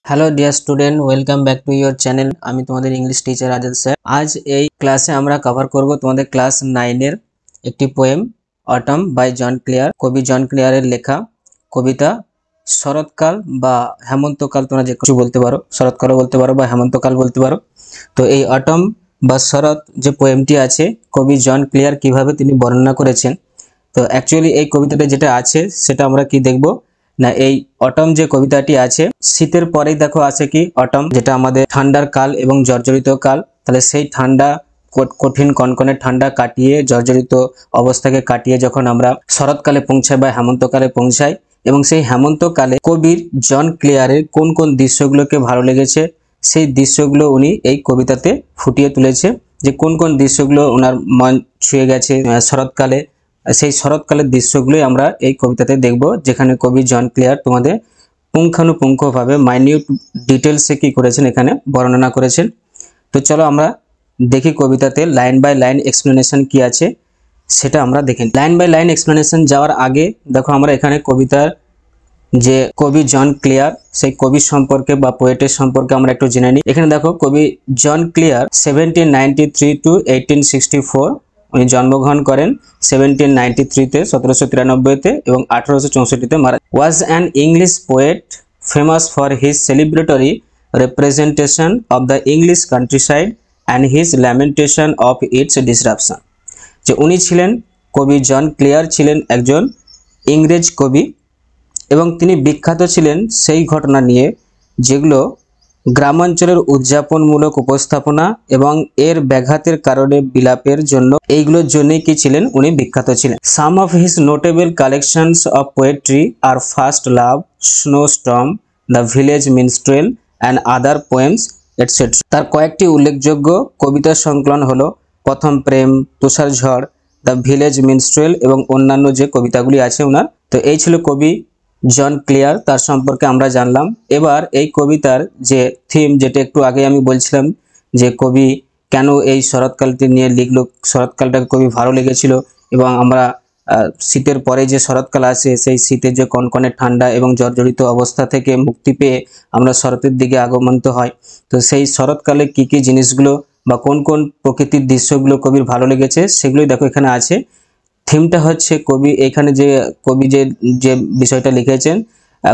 Hello dear student, welcome back to your channel. আমি তোমাদের English teacher Azad sir. আজ এই ক্লাসে আমরা কভার করব তোমাদের ক্লাস 9 এর একটি poem autumn by John Clare. কবি জন ক্লিয়ারের লেখা কবিতা শরৎকাল বা হেমন্তকাল, তোমরা যে কিছু বলতে পারো, শরৎকালও বলতে পারো বা হেমন্তকাল বলতে পারো। তো এই অটম বা শরৎ যে পোয়েমটি আছে, কবি জন ক্লিয়ার কিভাবে তিনি বর্ণনা করেছেন। তো অ্যাকচুয়ালি এই কবিতাটা যেটা আছে সেটা আমরা কি দেখব না, এই অটম যে কবিতাটি আছে, শীতের পরেই দেখো আছে কি অটম, যেটা আমাদের ঠান্ডার কাল এবং জর্জরিত কাল। তাহলে সেই ঠান্ডা, কঠিন কনকনে ঠান্ডা কাটিয়ে, জর্জরিত অবস্থাকে কাটিয়ে যখন আমরা শরৎকালে পৌঁছাই বা হেমন্তকালে পৌঁছাই, এবং সেই হেমন্তকালে কবির জন ক্লিয়ারের কোন কোন দৃশ্যগুলোকে ভালো লেগেছে সেই দৃশ্যগুলো উনি এই কবিতাতে ফুটিয়ে তুলেছে। যে কোন কোন দৃশ্যগুলো ওনার মন ছুঁয়ে গেছে শরৎকালে, সেই শরৎকালের দৃশ্যগুলোই আমরা এই কবিতাতে দেখব, যেখানে কবি জন ক্লিয়ার তোমাদের পুঙ্খানুপুঙ্খভাবে মাইনিউট ডিটেলসে কি করেছেন এখানে বর্ণনা করেছেন। তো চলো আমরা দেখি কবিতাতে লাইন বাই লাইন এক্সপ্লেনেশন কি আছে সেটা আমরা দেখি। লাইন বাই লাইন এক্সপ্লেনেশন যাওয়ার আগে দেখো আমরা এখানে কবিতার যে কবি জন ক্লিয়ার সেই কবি সম্পর্কে বা পোয়েটের সম্পর্কে আমরা একটু জেনে নিই। এখানে দেখো কবি জন ক্লিয়ার 1793 টু 1864 উনি জন্মগ্রহণ করেন 1793 তে, 1793 তে, এবং 1864 তে মারা। Was an English poet famous for his celebratory representation of the English countryside and his lamentation of its disruption. যে উনি ছিলেন, কবি জন ক্লিয়ার ছিলেন একজন ইংরেজ কবি, এবং তিনি বিখ্যাত ছিলেন সেই ঘটনা নিয়ে যেগুলো গ্রামাঞ্চলের উদযাপনমূলক উপস্থাপনা এবং এর ব্যাঘাতের কারণে বিলাপের জন্য, এইগুলোর জন্যই কি ছিলেন উনি বিখ্যাত ছিলেন। Some of his notable collections of poetry are first love, snowstorm, the village minstrel and other poems etcetera. তার কয়েকটি উল্লেখযোগ্য কবিতা সংকলন হলো প্রথম প্রেম, তুষার ঝড়, দ্য ভিলেজ মিনস্ট্রেল এবং অন্যান্য যে কবিতাগুলি আছে ওনার। তো এই ছিল কবি জন ক্লিয়ার, তার সম্পর্কে আমরা জানলাম। এবার এই কবিতার যে থিম, যেটা একটু আগে আমি বলছিলাম যে কবি কেন এই শরৎকালটি নিয়ে লিখলো, শরৎকালটাকে কবি ভালো লেগেছিল, এবং আমরা শীতের পরে যে শরৎকাল আসে সেই শীতের যে কনকনে ঠান্ডা এবং জর্জরিত অবস্থা থেকে মুক্তি পেয়ে আমরা শরতের দিকে আগমনিত হয়। তো সেই শরৎকালে কি কি জিনিসগুলো বা কোন কোন প্রকৃতির দৃশ্যগুলো কবির ভালো লেগেছে সেগুলোই দেখো এখানে আছে। থিমটা হচ্ছে কবি এখানে যে কবি যে বিষয়টা লিখেছেন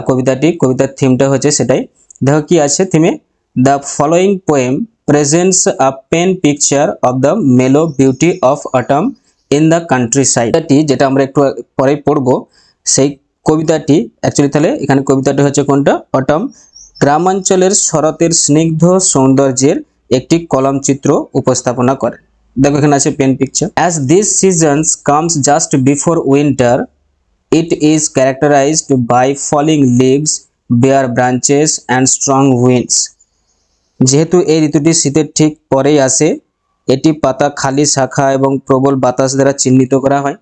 কবিতার থিমটা হচ্ছে সেটাই। দেখো কি আছে থিমে, the following poem presents a pen picture of the mellow beauty of autumn in the countryside. যেটা আমরা একটু পরে পড়বো, সেই কবিতাটি অ্যাকচুয়ালি তাহলে এখানে কবিতাটি হচ্ছে কোনটা, অটম, গ্রামাঞ্চলের শরতের স্নিগ্ধ সৌন্দর্যের একটি কলম চিত্র উপস্থাপনা করে। দেখো এখানে আছে pen picture. As this seasons comes just before winter, it is characterised by falling leaves, bare branches and strong winds. যেহেতু এই ঋতুটি শীতের ঠিক পরেই আসে, এটি পাতা খালি শাখা এবং প্রবল বাতাস দ্বারা চিহ্নিত করা হয়।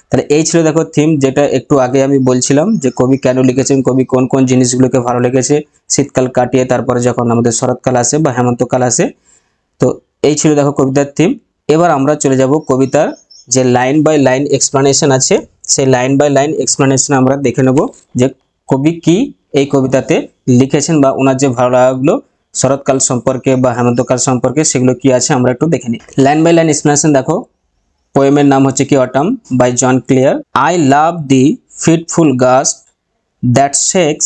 তাহলে এই ছিল দেখো থিম, যেটা একটু আগে আমি বলছিলাম যে কবি কেন লিখেছেন, কবি কোন কোন জিনিসগুলোকে ভালো লেগেছে শীতকাল কাটিয়ে তারপরে যখন আমাদের শরৎকাল আসে বা হেমন্তকাল আসে। তো এই ছিল দেখো কবিতার থিম। এবার আমরা চলে যাব কবিতার যে লাইন বাই লাইন এক্সপ্লেনেশন আছে, সেই লাইন বাই লাইন এক্সপ্লেনেশন আমরা দেখে নেব যে কবি কি এই কবিতাতে লিখেছেন বা ওনার যে ভালো লাগাগুলো শরৎকাল সম্পর্কে বা হেমন্তকাল সম্পর্কে সেগুলো কি আছে আমরা একটু দেখে নিই। লাইন বাই লাইন এক্সপ্লেনেশন দেখো, পোয়েমের নাম হচ্ছে কি autumn by John Clare. I love the fitful gust that shakes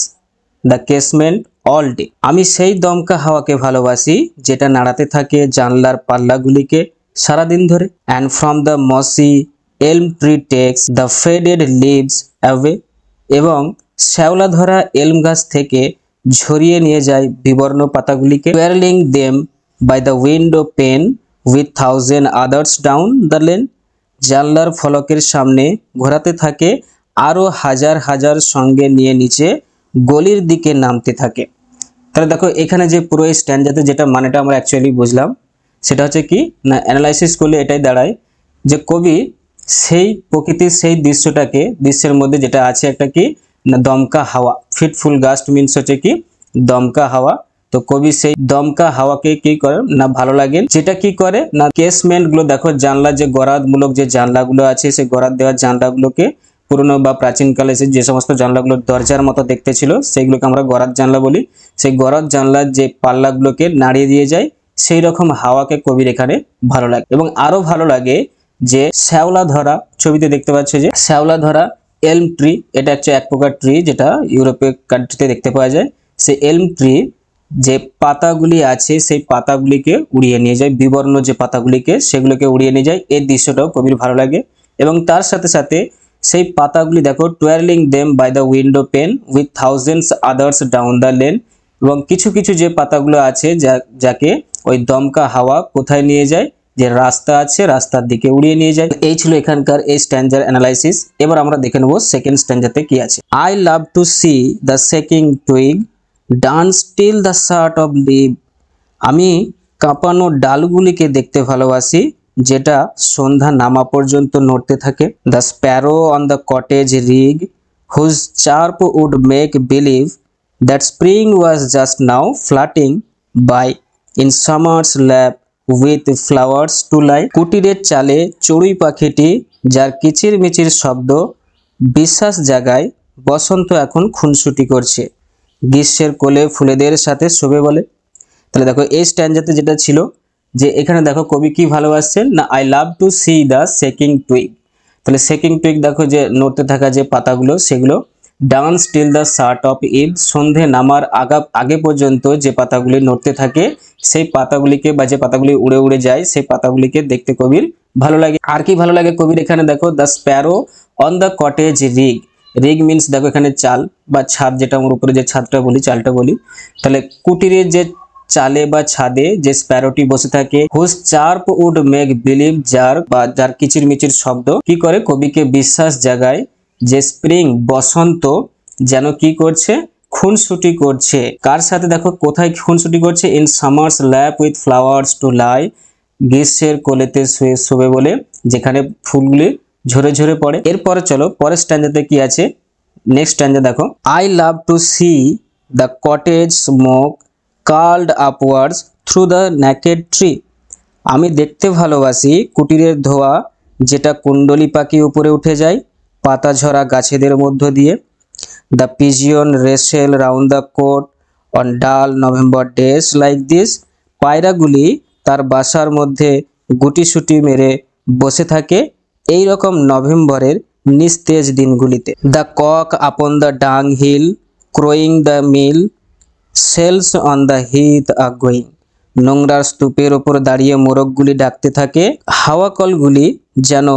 the casement all day. আমি সেই দমকা হাওয়াকে ভালোবাসি যেটা নাড়াতে থাকে জানলার পাল্লাগুলিকে সারাদিন ধরে। And from the mossy elm tree takes the faded leaves away. এবং শ্যাওলা ধরা এলম গাছ থেকে ঝরিয়ে নিয়ে যায় বিবর্ণ পাতাগুলিকে। Twirling them by the window pane with thousand others down the lane. জানলার ফলকের সামনে ঘোরাতে থাকে আরও হাজার হাজার সঙ্গে নিয়ে নিচে গলির দিকে নামতে থাকে। তাহলে দেখো এখানে যে পুরো এই স্ট্যান্ডাতে যেটা মানেটা আমরা অ্যাকচুয়ালি বুঝলাম সেটা হচ্ছে কি না, অ্যানালাইসিস করলে এটাই দাঁড়ায় যে কবি সেই প্রকৃতির সেই দৃশ্যের মধ্যে যেটা আছে একটা কি না দমকা হাওয়া, ফিটফুল গাস্ট মিনস হচ্ছে কি দমকা হাওয়া। তো কবি সেই দমকা হাওয়াকে কি করে না ভালো লাগে, যেটা কি করে না কেসমেন্ট গুলো দেখো জানলা যে গরাদমূলক যে জানলাগুলো আছে সেই গরাদ দেওয়ার জানলাগুলোকে পুরনো বা প্রাচীনকালে যে সমস্ত জানলাগুলো দরজার মতো দেখতে ছিল সেইগুলোকে আমরা গরাদ জানলা বলি। সেই গরাদ জানলার যে পাল্লাগুলোকে নাড়িয়ে দিয়ে যায় সেই রকম হাওয়াকে কবির এখানে ভালো লাগে। এবং আরো ভালো লাগে যে শ্যাওলা ধরা, ছবিতে দেখতে পাচ্ছ যে শ্যাওলা ধরা এলম ট্রি, এটা হচ্ছে এক প্রকার ট্রি যেটা ইউরোপীয় কান্ট্রিতে দেখতে পাওয়া যায়। সেই এলম ট্রি যে পাতাগুলি আছে সেই পাতাগুলিকে উড়িয়ে নিয়ে যায়, বিবর্ণ যে পাতাগুলিকে সেগুলোকে উড়িয়ে নিয়ে যায়। এই দৃশ্যটাও কবির ভালো লাগে। এবং তার সাথে সাথে সেই পাতাগুলি দেখো twirling them by the window pane with thousands others down the lane. এবং কিছু কিছু যে পাতাগুলো আছে যাকে ওই দমকা হাওয়া কোথায় নিয়ে যায়, যে রাস্তা আছে রাস্তার দিকে উড়িয়ে নিয়ে যায়। এই ছিল এখানকার এই স্ট্যান্জার অ্যানালাইসিস। এবার আমরা দেখে নেব সেকেন্ড স্ট্যান্জাতে কি আছে। I love to see the shaking twig dance till the shut of leave. আমি কাঁপানো ডালগুলিকে দেখতে ভালোবাসি যেটা সন্ধ্যা নামা পর্যন্ত নড়তে থাকে। The sparrow on the cottage rig whose chirp would make believe that spring was just now flirting by in summer's lap with flowers to lie. কুটিরের চালে চড়ুই পাখিটি যার কিচির মিচির শব্দ বিশ্বাস জাগায় বসন্ত এখন খুনসুটি করছে, গ্রীষ্মের কোলে ফুলেদের সাথে শোবে বলে। তাহলে দেখো এই স্ট্যান্জাতে যেটা ছিল যে এখানে দেখো কবি কি ভালোবাসছেন না, I love to see the shaking twig. তাহলে শেকিং টুইগ দেখো যে নড়তে থাকা যে পাতাগুলো সেগুলো, dance till the shut of eve, সন্ধে নামার আগে পর্যন্ত যে পাতাগুলি নড়তে থাকে সেই পাতাগুলিকে বা যে পাতাগুলি উড়ে উড়ে যায় সেই পাতাগুলিকে দেখতে কবির ভালো লাগে। আর কি ভালো লাগে কবির এখানে দেখো, the sparrow on the cottage rig. Rig means দেখো এখানে চাল বা ছাদ, যেটা আমার উপরে যে ছাদটা বলি চালটা বলি। তাহলে কুটিরের যে চালে বা ছাদে যে স্প্যারোটি বসে থাকে, whose chirp would make believe, যার কিচিরমিচির শব্দ কি করে কবিকে বিশ্বাস জাগায় যে স্প্রিং বসন্ত যেন কি করছে, খুনসুটি করছে। কার সাথে দেখো কোথায় খুনসুটি করছে, in summer's lap with flowers to lie, গ্রীষ্মের কোলেতে শুয়ে শোবে বলে, যেখানে ফুলগুলি ঝরে ঝরে পড়ে। এরপরে চলো পরের স্ট্যান্জাতে কি আছে। নেক্সট স্ট্যান্জা দেখো, I love to see the cottage smoke curled upwards through the naked tree. আমি দেখতে ভালোবাসি কুটিরের ধোয়া যেটা কুণ্ডলি পাখি উপরে উঠে যায় পাতা ঝরা গাছেদের মধ্য দিয়ে। দ্য পিজিয়ন রেসেল round the cote on dull November days like this. পায়রাগুলি তার বাসার মধ্যে গুটিসুটি মেরে বসে থাকে এই রকম নভেম্বরের নিস্তেজ দিনগুলিতে। The cock upon the dung hill crowing the mill sails on the heath are going. নোংরার স্তূপের ওপর দাঁড়িয়ে মোরগগুলি ডাকতে থাকে, হাওয়া কলগুলি যেন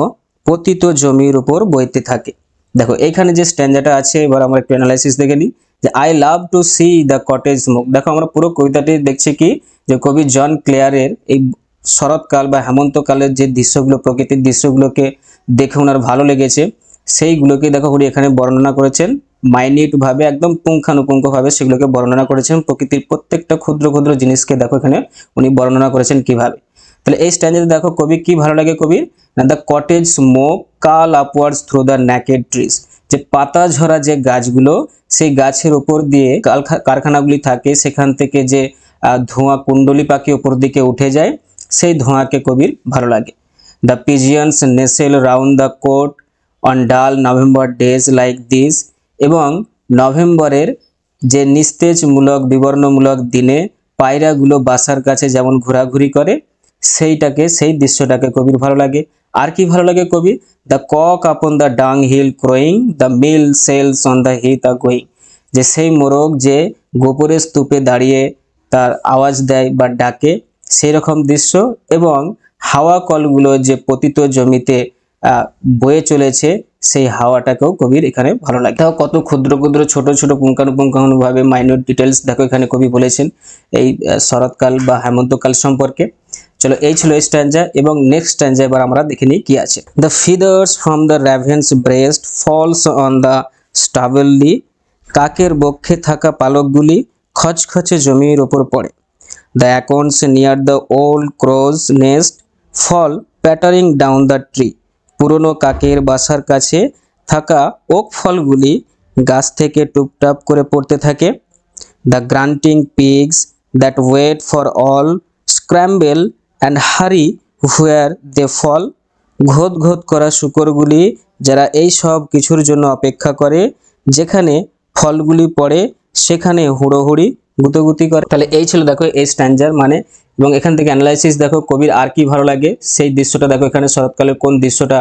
পতিত জমির উপর বইতে থাকে। দেখো এখানে যে স্ট্যান্জাটা আছে এবার আমরা একটু অ্যানালাইসিস দেখে নিই যে I love to see the cottage smoke. দেখো আমরা পুরো কবিতাটি দেখছি কি যে কবি জন ক্লেয়ারের এই শরৎকাল বা হেমন্তকালের যে দৃশ্যগুলো, প্রকৃতির দৃশ্যগুলোকে দেখে ওনার ভালো লেগেছে সেইগুলোকে দেখো উনি এখানে বর্ণনা করেছেন মাইনিউট ভাবে, একদম পুঙ্খানুপুঙ্খ ভাবে সেগুলোকে বর্ণনা করেছেন। প্রকৃতির প্রত্যেকটা ক্ষুদ্র ক্ষুদ্র জিনিসকে দেখো এখানে উনি বর্ণনা করেছেন কিভাবে। তাহলে এই স্ট্যান্জাতে দেখো কবি কি ভালো লাগে কবির না, দ্য কটেজ স্মোক কাল upwards through the naked trees, যে পাতা ঝরা যে গাছগুলো সেই গাছের উপর দিয়ে কারখানাগুলি থাকে সেখান থেকে যে ধোঁয়া কুণ্ডলি পাখি উপর দিকে উঠে যায় সেই ধোঁয়াকে কবির ভালো লাগে। The pigeons nestle round the cote on dull November days like this. এবং নভেম্বরের যে নিস্তেজমূলক বিবর্ণমূলক দিনে পায়রাগুলো বাসার কাছে যেমন ঘোরাঘুরি করে সেই দৃশ্যটাকে কবির ভালো লাগে। আর কি ভালো লাগে কবি, the cock upon the dung hill crowing the mill sails on the heath are going, যে সেই মোরগ যে গোপরের স্তূপে দাঁড়িয়ে তার আওয়াজ দেয় বা ডাকে সেই রকম দৃশ্য। এবং হাওয়া কলগুলো যে পতিত জমিতে বয়ে চলেছে সেই হাওয়াটাকেও কবির এখানে ভালো লাগে। তাও কত ক্ষুদ্র ক্ষুদ্র ছোট ছোট পুঙ্খানুপুঙ্খানুভাবে মাইনর ডিটেলস দেখো এখানে কবি বলেছেন এই শরৎকাল বা হেমন্তকাল সম্পর্কে। চলো এই ছিল এই স্ট্যান্জা। এবং নেক্সট স্ট্যান্জা এবার আমরা দেখে নিই কি আছে। The feathers from the raven's breast falls on the stubbly, কাকের বক্ষে থাকা পালকগুলি খচখচে জমির ওপর পড়ে। The acorns near the old crow's nest fall pattering down the tree, পুরনো কাকের বাসার কাছে থাকা ওক ফলগুলি গাছ থেকে টুপটাপ করে পড়তে থাকে। The grunting pigs that wait for all scramble and hurry where দে ফল, ঘোত ঘোত করা শূকরগুলি যারা এই সব কিছুর জন্য অপেক্ষা করে, যেখানে ফলগুলি পড়ে সেখানে হুড়োহুড়ি গুতোগুতি করে। তাহলে এই ছিল দেখো এই স্ট্যাঞ্জার মানে, এবং এখান থেকে অ্যানালাইসিস দেখো কবির আর কি ভালো লাগে সেই দৃশ্যটা দেখো, এখানে শরৎকালের কোন দৃশ্যটা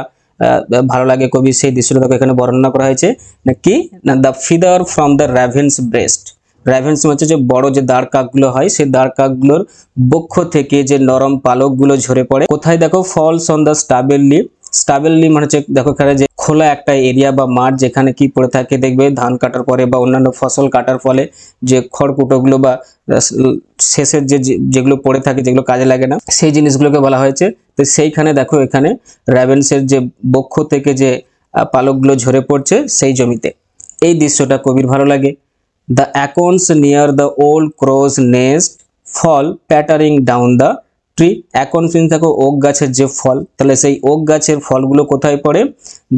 ভালো লাগে কবি সেই দৃশ্যটা দেখো এখানে বর্ণনা করা হয়েছে। না কি না, the feather from the raven's breast. Ravens হচ্ছে যে বড় যে দাঁড় কাকগুলো হয়, সেই দাঁড় কাকগুলোর বক্ষ থেকে যে নরম পালকগুলো ঝরে পড়ে কোথায় দেখো, falls on the stubble leave. Stubble leave মানে হচ্ছে দেখো এখানে যে খোলা একটা এরিয়া বা মাঠ যেখানে কি পড়ে থাকে দেখবে ধান কাটার পরে বা অন্যান্য ফসল কাটার ফলে যে খড়কুটোগুলো বা শেষের যেগুলো পড়ে থাকে, যেগুলো কাজে লাগে না, সেই জিনিসগুলোকে বলা হয়েছে। তো সেইখানে দেখো এখানে র্যাভেন্সের যে বক্ষ থেকে যে পালকগুলো ঝরে পড়ছে সেই জমিতে, এই দৃশ্যটা কবির ভালো লাগে। The acorns near the old crow's nest fall pattering down the tree. acorns means দেখো ওক গাছের যে ফল, তাহলে সেই ওক গাছের ফলগুলো কোথায় পড়ে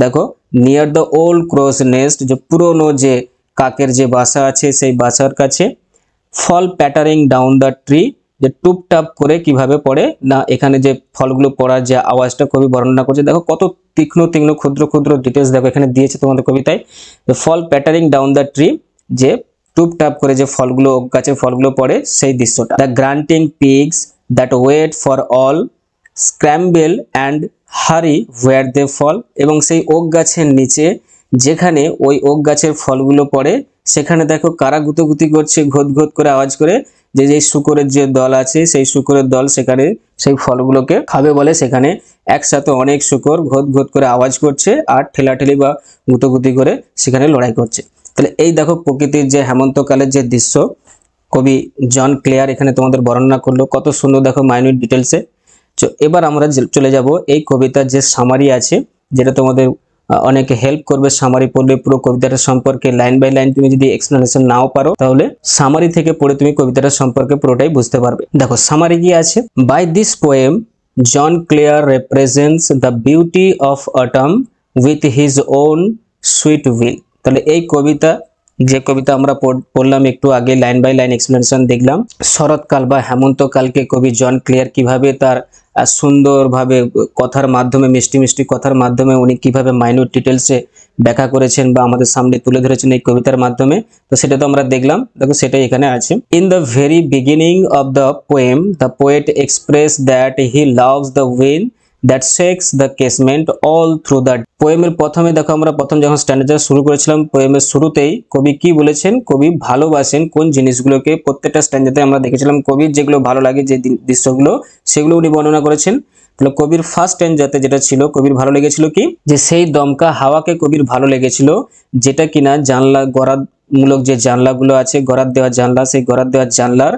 দেখো, near the old crow's nest, যে পুরনো যে কাকের যে বাসা আছে সেই বাসার কাছে। ফল প্যাটারিং ডাউন দ্য ট্রি, যে টুপটাপ করে কিভাবে পড়ে না, এখানে যে ফলগুলো পড়ার যে আওয়াজটা কবি বর্ণনা করছে, দেখো কত তীক্ষ্ণ তীক্ষ্ণ ক্ষুদ্র ক্ষুদ্র ডিটেলস দেখো এখানে দিয়েছে তোমাদের কবিতায়। ফল প্যাটারিং ডাউন দ্য ট্রি, যে টুপটাপ করে যে ফলগুলো গাছের ফলগুলো পড়ে সেই দৃশ্যটা। The grunting pigs that wait for all scramble and hurry where দে ফল, এবং সেই ওক গাছের নিচে যেখানে ওই ওক গাছের ফলগুলো পড়ে সেখানে দেখো কারা গুতোগুতি করছে ঘোত ঘোত করে আওয়াজ করে, যে যে শূকরের যে দল আছে সেই শূকরের দল সেখানে সেই ফলগুলোকে খাবে বলে সেখানে একসাথে অনেক শূকর ঘোত ঘোত করে আওয়াজ করছে আর ঠেলাঠেলি বা গুতোগুতি করে সেখানে লড়াই করছে। তাহলে এই দেখো প্রকৃতির যে হেমন্তকালের যে দৃশ্য কবি জন ক্লেয়ার এখানে তোমাদের বর্ণনা করলো, কত সুন্দর দেখো মাইনিউট ডিটেলসে। এবার আমরা চলে যাব এই কবিতার যে সামারি আছে, যেটা তোমাদের অনেকে হেল্প করবে। সামারি পড়লে পুরো কবিতাটা সম্পর্কে লাইন বাই লাইন তুমি যদি এক্সপ্লেনেশন নাও পারো তাহলে সামারি থেকে পড়ে তুমি কবিতাটা সম্পর্কে পুরোটাই বুঝতে পারবে। দেখো সামারি কি আছে, by this poem John Clare represents the beauty of autumn with his own sweet will. তাহলে এই কবিতা, যে কবিতা আমরা পড়লাম একটু আগে লাইন বাই লাইন এক্সপ্লেনেশন দেখলাম, শরৎকাল বা হেমন্তকালকে কবি জন ক্লেয়ার কিভাবে তার সুন্দরভাবে কথার মাধ্যমে মিষ্টি মিষ্টি কথার মাধ্যমে উনি কিভাবে মাইনিউট ডিটেলসে ব্যাখ্যা করেছেন বা আমাদের সামনে তুলে ধরেছেন এই কবিতার মাধ্যমে, তো সেটা তো আমরা দেখলাম। দেখো সেটাই এখানে আছে। In the very beginning of the poem the poet express that he loves the wind that shakes the casement all through the. পোয়েমের প্রথমে দেখো আমরা প্রথম যখন স্ট্যান্ডার্ড শুরু করেছিলাম পোয়েমের শুরুতেই কবি কি বলেছেন, কবি ভালোবাসেন কোন জিনিসগুলোকে, প্রত্যেকটা স্ট্যান্ডার্ডে আমরা দেখেছিলাম কবির যেগুলো ভালো লাগে যে দৃশ্যগুলো সেগুলো উনি বর্ণনা করেছেন। তাহলে কবির ফার্স্ট স্ট্যান্ডার্ডে যেটা ছিল কবির ভালো লেগেছিল কি, যে সেই দমকা হাওয়াকে কবির ভালো লেগেছিল, যেটা কিনা জানলা গরাদমূলক যে জানলাগুলো আছে, গরাদ দেওয়া জানলা, সেই গরাদ দেওয়া জানলার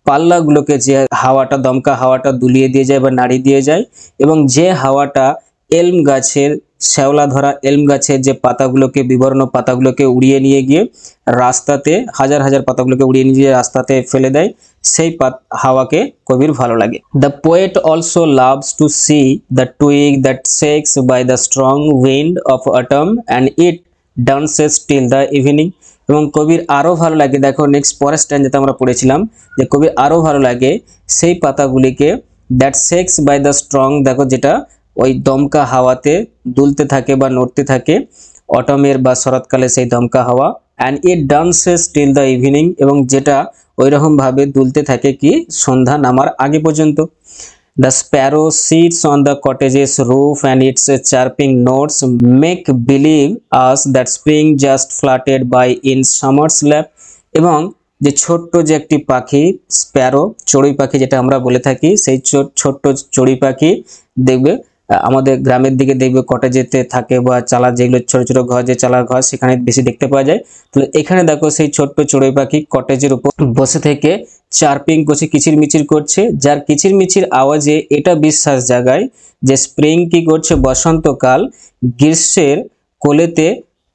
পাল্লাগুলোকে যে হাওয়াটা দমকা হাওয়াটা দুলিয়ে দিয়ে যায় বা নাড়ি দিয়ে যায়, এবং যে হাওয়াটা এলম গাছের শ্যাওলা ধরা এলম গাছের যে পাতাগুলোকে বিবর্ণ পাতাগুলোকে উড়িয়ে নিয়ে গিয়ে রাস্তাতে হাজার হাজার পাতাগুলোকে উড়িয়ে নিয়ে গিয়ে রাস্তাতে ফেলে দেয়, সেই হাওয়াকে কবির ভালো লাগে। The poet also loves to see the twig that shakes by the strong wind of autumn and it dances till the evening. এবং কবির আরও ভালো লাগে, দেখো নেক্সট পরের স্ট্যান্ডাতে আমরা পড়েছিলাম যে কবির আরও ভালো লাগে সেই পাতাগুলিকে, that shakes by the strong, দেখো যেটা ওই দমকা হাওয়াতে দুলতে থাকে বা নড়তে থাকে, অটমের বা শরৎকালে সেই দমকা হাওয়া, and it dances till the evening, এবং যেটা ওইরকম ভাবে দুলতে থাকে কি সন্ধ্যা নামার আগে পর্যন্ত। The sparrow sits on the cottage's roof and its chirping notes make believe us that spring just fluttered by in summer's lap। এবং যে ছোট্ট যে একটি পাখি স্প্যারো, চড়ুই পাখি যেটা আমরা বলে থাকি, সেই ছোট্ট চড়ুই পাখি দেখবে আমাদের গ্রামের দিকে দেখবে কটেজেতে থাকে বা চালা যেগুলো ছোট ছোট ঘর, যে চালার ঘর সেখানে বেশি দেখতে পাওয়া যায়। তো এখানে দেখো সেই ছোট্ট চড়ুই পাখি কটেজের উপর বসে থেকে চার্পিং করছে, কিচিরমিচির করছে, যার কিচিরমিচির আওয়াজে এটা বিশ্বাস জাগায় যে স্প্রিং কি করছে, বসন্তকাল গ্রীষ্মের কোলেতে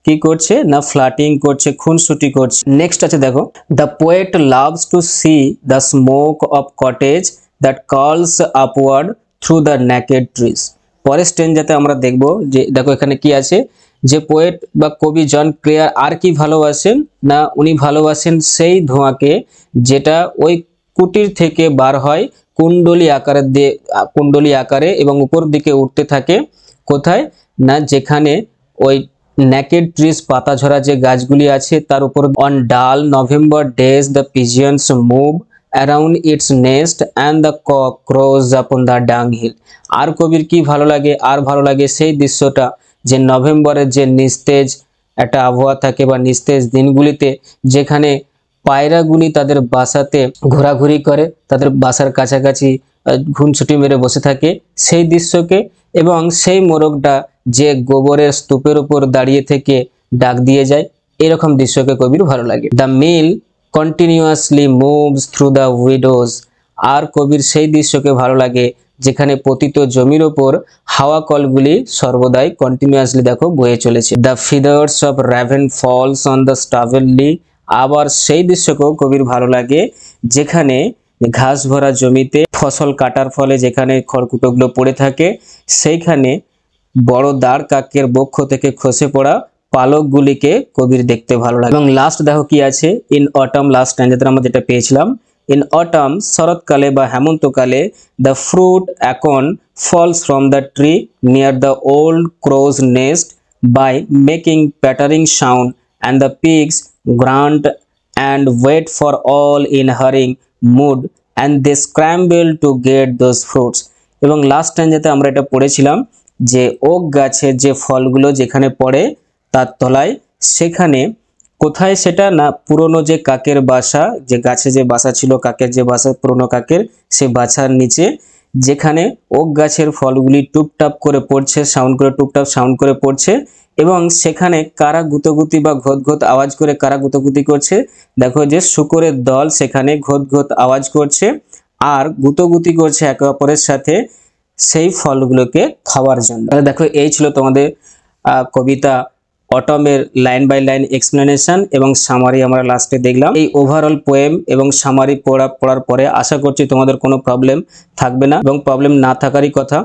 কি করছে না ফ্লাটিং করছে, খুনসুটি করছে। নেক্সট আছে দেখো, the poet loves to see the smoke of cottage that curls upward through the naked trees. পরের স্ট্যান্ডাতে আমরা দেখব যে দেখো এখানে কি আছে, যে পোয়েট বা কবি জন ক্লেয়ার আর কি ভালোবাসেন না, উনি ভালোবাসেন সেই ধোঁয়াকে যেটা ওই কুটির থেকে বার হয় কুণ্ডলী আকারে এবং উপর দিকে উঠতে থাকে, কোথায় না যেখানে ওই নেকেড ট্রিজ পাতা ঝরা যে গাছগুলি আছে তার উপর on dull November days the pigeons move around its nest and the cock crows upon the dung hill. আর কবির কি ভালো লাগে, আর ভালো লাগে সেই দৃশ্যটা যে নভেম্বরের যে নিস্তেজ একটা আবহাওয়া থাকে বা নিস্তেজ দিনগুলিতে যেখানে পায়রাগুলি তাদের বাসাতে ঘোরাঘুরি করে, তাদের বাসার কাছাকাছি ঘুনছুটি মেরে বসে থাকে সেই দৃশ্যকে, এবং সেই মোরগটা যে গোবরের স্তূপের উপর দাঁড়িয়ে থেকে ডাক দিয়ে যায়, এরকম দৃশ্যকে কবির ভালো লাগে। The mill continuously moves through the widows. আর কবির সেই দৃশ্যকে ভালো লাগে যেখানে পতিত জমির ওপর হাওয়া কলগুলি সর্বদাই কন্টিনিউয়াসলি দেখো বয়ে চলেছে। The feathers of raven falls on the stubbly. আবার সেই দৃশ্যকেও কবির ভালো লাগে যেখানে ঘাস ভরা জমিতে ফসল কাটার ফলে যেখানে খড়কুটোগুলো পড়ে থাকে সেইখানে বড় দাঁড় কাকের বক্ষ থেকে খসে পড়া পালকগুলিকে কবির দেখতে ভালো লাগে। এবং লাস্ট দেখো কি আছে, ইন অটম, লাস্ট স্ট্যান্জাতে আমরা যেটা পেয়েছিলাম, ইন অটম শরৎকালে বা হেমন্তকালে the fruit acorn falls from the tree near the old crow's nest by making pattering sound and the pigs grunt and wait for all in hurrying mood and they scramble to get those fruits। এবং last time যেতে আমরা এটা পড়েছিলাম যে okay গাছের যে ফলগুলো যেখানে পড়ে তার তলায়, সেখানে কোথায় সেটা না পুরনো যে কাকের বাসা, যে গাছে যে বাসা ছিল কাকের যে বাসা পুরনো কাকের, সে বাসার নিচে যেখানে ওক গাছের ফলগুলি টুপটাপ করে পড়ছে, সাউন্ড করে টুপটাপ সাউন্ড করে পড়ছে, এবং সেখানে কারা গুতগুতি বা ঘোত ঘোত আওয়াজ করে কারা গুতগুতি করছে, দেখো যে শূকরের দল সেখানে ঘোত ঘোত আওয়াজ করছে আর গুতগুতি করছে একে অপরের সাথে সেই ফলগুলোকে খাওয়ার জন্য। দেখো এই ছিল তোমাদের কবিতা অটমের লাইন বাই লাইন এক্সপ্লেনেশন এবং সামারি আমরা লাস্টে দেখলাম। এই ওভারঅল পোয়েম এবং সামারি পড়ার পরে আশা করছি তোমাদের কোনো প্রবলেম থাকবে না, এবং প্রবলেম না থাকারই কথা।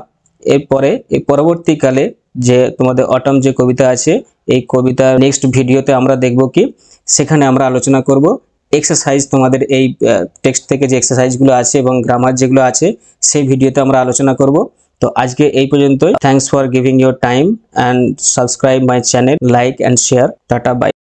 এরপরে এই পরবর্তীকালে যে তোমাদের অটম যে কবিতা আছে এই কবিতার নেক্সট ভিডিওতে আমরা দেখব কি, সেখানে আমরা আলোচনা করব এক্সারসাইজ, তোমাদের এই টেক্সট থেকে যে এক্সারসাইজগুলো আছে এবং গ্রামার যেগুলো আছে সেই ভিডিওতে আমরা আলোচনা করব। তো আজকে এই পর্যন্তই। Thanks for giving your time and subscribe my channel, like and share. Tata, by.